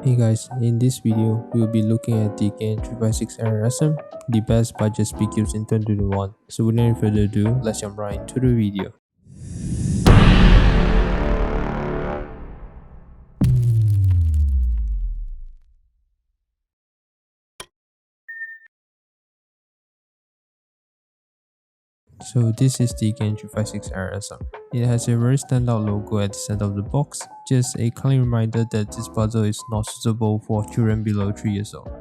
Hey guys, in this video, we will be looking at the GAN356 AIR SM, the best budget SpeedCubes in 2021. So without any further ado, let's jump right into the video. So this is the GAN356 AIR SM. It has a very standout logo at the center of the box, just a clean reminder that this puzzle is not suitable for children below 3 years old.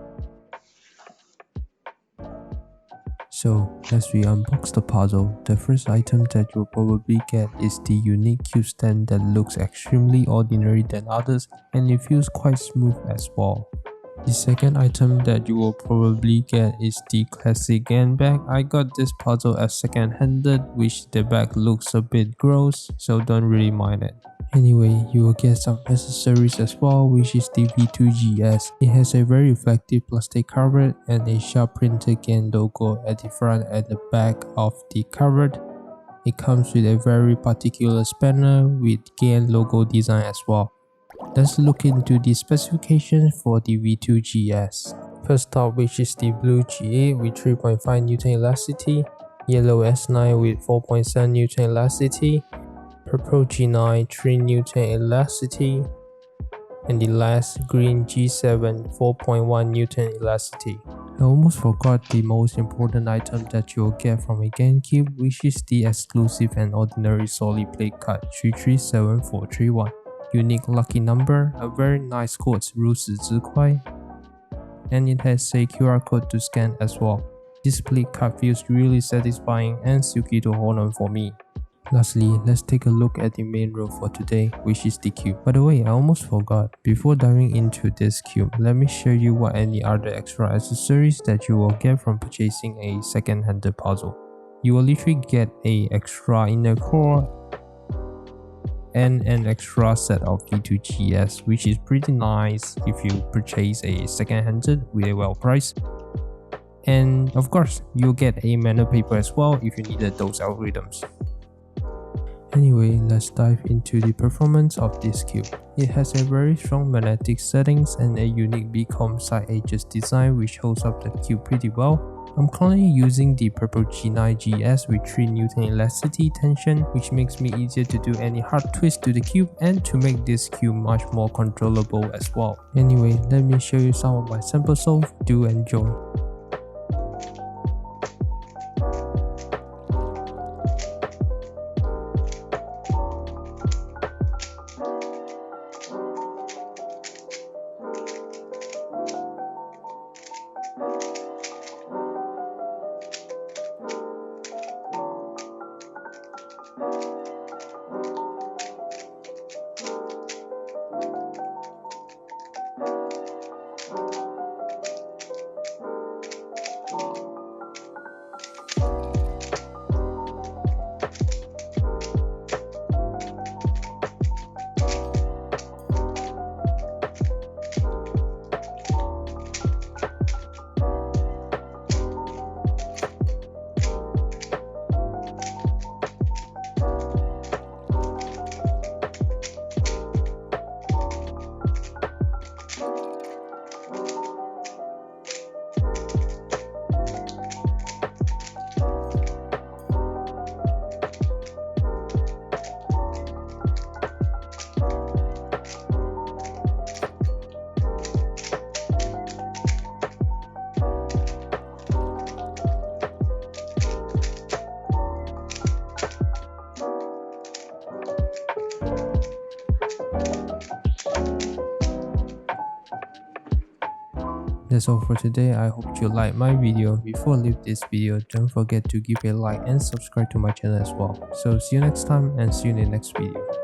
So, as we unbox the puzzle, the first item that you'll probably get is the unique cube stand that looks extremely ordinary than others and it feels quite smooth as well. The second item that you will probably get is the classic GAN bag. I got this puzzle as second-handed, which the bag looks a bit gross, so don't really mind it. Anyway, you will get some accessories as well, which is the V2GS. It has a very reflective plastic cover and a sharp printed GAN logo at the front and the back of the cover. It comes with a very particular spanner with GAN logo design as well. Let's look into the specifications for the V2GS. First up, which is the blue G8 with 3.5 Newton elasticity, yellow S9 with 4.7 Newton elasticity, purple G9 3 Newton elasticity, and the last green G7 4.1 Newton elasticity. I almost forgot the most important item that you'll get from a GAN cube, which is the exclusive and ordinary solid plate card 337431. Unique lucky number, a very nice quote 如此之快, and it has a QR code to scan as well. This plate card feels really satisfying and silky to hold on for me. Lastly, let's take a look at the main row for today, which is the cube. By the way, I almost forgot. Before diving into this cube, let me show you what any other extra accessories that you will get from purchasing a second-handed puzzle. You will literally get an extra inner core and an extra set of V2GS, which is pretty nice if you purchase a second-handed with a well price. And of course, you'll get a manual paper as well if you needed those algorithms. Anyway, let's dive into the performance of this cube. It has a very strong magnetic settings and a unique beacon side edges design which holds up the cube pretty well. I'm currently using the purple G9 GS with 3 Newton elasticity tension, which makes me easier to do any hard twist to the cube and to make this cube much more controllable as well. Anyway, let me show you some of my sample solve. Do enjoy. That's all for today. I hope you liked my video. Before I leave this video, don't forget to give a like and subscribe to my channel as well. So see you next time and see you in the next video.